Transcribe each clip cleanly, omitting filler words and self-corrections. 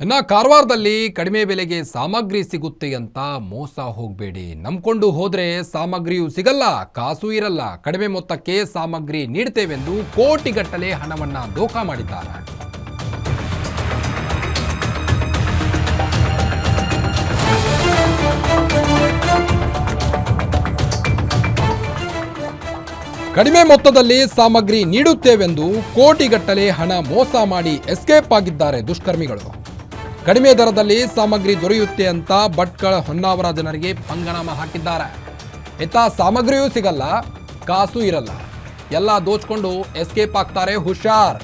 ಇನ್ನು ಕಾರವಾರದಲ್ಲಿ ಕಡಿಮೆ ಬೆಲೆಗೆ ಸಾಮಗ್ರಿ ಸಿಗುತ್ತೆ ಅಂತ ಮೋಸ ಹೋಗಬೇಡಿ. ನಂಬಿಕೊಂಡು ಹೋದ್ರೆ ಸಾಮಗ್ರಿಯೂ ಸಿಗಲ್ಲ, ಕಾಸು ಇರಲ್ಲ. ಕಡಿಮೆ ಮೊತ್ತಕ್ಕೆ ಸಾಮಗ್ರಿ ನೀಡ್ತೇವೆಂದು ಕೋಟಿಗಟ್ಟಲೆ ಹಣವನ್ನ ದೋಖಾ ಮಾಡಿದ್ದಾರೆ. ಕಡಿಮೆ ಮೊತ್ತದಲ್ಲಿ ಸಾಮಗ್ರಿ ನೀಡುತ್ತೇವೆಂದು ಕೋಟಿಗಟ್ಟಲೆ ಹಣ ಮೋಸ ಮಾಡಿ ಎಸ್ಕೇಪ್ ಆಗಿದ್ದಾರೆ ದುಷ್ಕರ್ಮಿಗಳು. ಕಡಿಮೆ ದರದಲ್ಲಿ ಸಾಮಗ್ರಿ ದೊರೆಯುತ್ತೆ ಅಂತ ಭಟ್ಕಳ ಹೊನ್ನಾವರ ಜನರಿಗೆ ಪಂಗನಾಮ ಹಾಕಿದ್ದಾರೆ. ಇತ್ತ ಸಾಮಗ್ರಿಯೂ ಸಿಗಲ್ಲ, ಕಾಸು ಇರಲ್ಲ, ಎಲ್ಲ ದೋಚ್ಕೊಂಡು ಎಸ್ಕೇಪ್ ಆಗ್ತಾರೆ. ಹುಷಾರ್,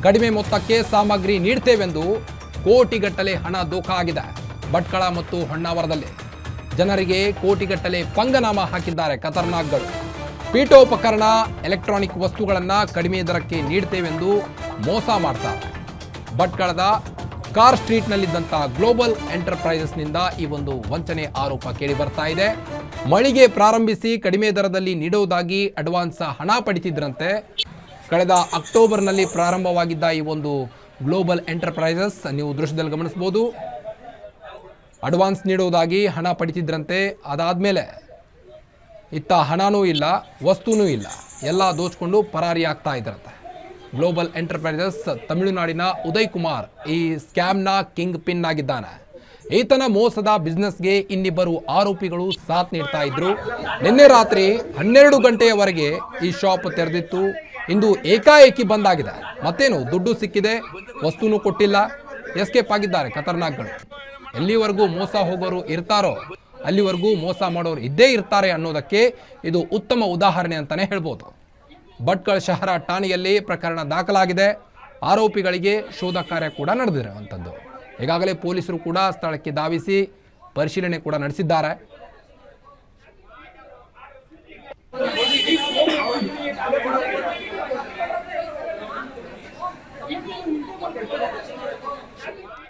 ಕಡಿಮೆ ಮೊತ್ತಕ್ಕೆ ಸಾಮಗ್ರಿ ನೀಡ್ತೇವೆಂದು ಕೋಟಿಗಟ್ಟಲೆ ಹಣ ದೋಖಾ ಆಗಿದೆ. ಭಟ್ಕಳ ಮತ್ತು ಹೊನ್ನಾವರದಲ್ಲಿ ಜನರಿಗೆ ಕೋಟಿಗಟ್ಟಲೆ ಪಂಗನಾಮ ಹಾಕಿದ್ದಾರೆ ಖತರ್ನಾಕ್ಗಳು. ಪೀಠೋಪಕರಣ, ಎಲೆಕ್ಟ್ರಾನಿಕ್ ವಸ್ತುಗಳನ್ನು ಕಡಿಮೆ ದರಕ್ಕೆ ನೀಡ್ತೇವೆಂದು ಮೋಸ ಮಾಡ್ತಾರೆ. ಭಟ್ಕಳದ ಕಾರ್ ಸ್ಟ್ರೀಟ್ನಲ್ಲಿದ್ದಂಥ ಗ್ಲೋಬಲ್ ಎಂಟರ್ಪ್ರೈಸಸ್ನಿಂದ ಈ ಒಂದು ವಂಚನೆ ಆರೋಪ ಕೇಳಿ ಬರ್ತಾ ಇದೆ. ಮಳಿಗೆ ಪ್ರಾರಂಭಿಸಿ ಕಡಿಮೆ ದರದಲ್ಲಿ ನೀಡುವುದಾಗಿ ಅಡ್ವಾನ್ಸ್ ಹಣ ಪಡಿತಿದ್ರಂತೆ. ಕಳೆದ ಅಕ್ಟೋಬರ್ನಲ್ಲಿ ಪ್ರಾರಂಭವಾಗಿದ್ದ ಈ ಒಂದು ಗ್ಲೋಬಲ್ ಎಂಟರ್ಪ್ರೈಸಸ್ ನೀವು ದೃಶ್ಯದಲ್ಲಿ ಗಮನಿಸಬಹುದು. ಅಡ್ವಾನ್ಸ್ ನೀಡುವುದಾಗಿ ಹಣ ಪಡಿತಿದ್ರಂತೆ. ಅದಾದಮೇಲೆ ಇತ್ತ ಹಣನೂ ಇಲ್ಲ, ವಸ್ತುನೂ ಇಲ್ಲ, ಎಲ್ಲ ದೋಚ್ಕೊಂಡು ಪರಾರಿ ಆಗ್ತಾ ಇದ್ರಂತೆ. ಗ್ಲೋಬಲ್ ಎಂಟರ್ಪ್ರೈಸಸ್ ತಮಿಳುನಾಡಿನ ಉದಯ್ ಕುಮಾರ್ ಈ ಸ್ಕ್ಯಾಮ್ನ ಕಿಂಗ್ ಪಿನ್ ಆಗಿದ್ದಾನೆ. ಈತನ ಮೋಸದ ಬಿಸ್ನೆಸ್ಗೆ ಇನ್ನಿಬ್ಬರು ಆರೋಪಿಗಳು ಸಾಥ್ ನೀಡ್ತಾ ಇದ್ರು. ನಿನ್ನೆ ರಾತ್ರಿ 12 ಗಂಟೆಯವರೆಗೆ ಈ ಶಾಪ್ ತೆರೆದಿತ್ತು. ಇಂದು ಏಕಾಏಕಿ ಬಂದಾಗಿದೆ. ಮತ್ತೇನು, ದುಡ್ಡು ಸಿಕ್ಕಿದೆ, ವಸ್ತುನೂ ಕೊಟ್ಟಿಲ್ಲ, ಎಸ್ಕೇಪ್ ಆಗಿದ್ದಾರೆ ಖತರ್ನಾಕ್ಗಳು. ಎಲ್ಲಿವರೆಗೂ ಮೋಸ ಹೋಗೋರು ಇರ್ತಾರೋ ಅಲ್ಲಿವರೆಗೂ ಮೋಸ ಮಾಡೋರು ಇದ್ದೇ ಇರ್ತಾರೆ ಅನ್ನೋದಕ್ಕೆ ಇದು ಉತ್ತಮ ಉದಾಹರಣೆ ಅಂತಾನೆ ಹೇಳ್ಬೋದು. ಭಟ್ಕಳ ಶಹರ ಠಾಣೆಯಲ್ಲಿ ಪ್ರಕರಣ ದಾಖಲಾಗಿದೆ. ಆರೋಪಿಗಳಿಗೆ ಶೋಧ ಕಾರ್ಯ ಕೂಡ ನಡೆದಿರುವಂಥದ್ದು. ಈಗಾಗಲೇ ಪೊಲೀಸರು ಕೂಡ ಸ್ಥಳಕ್ಕೆ ಧಾವಿಸಿ ಪರಿಶೀಲನೆ ಕೂಡ ನಡೆಸಿದ್ದಾರೆ.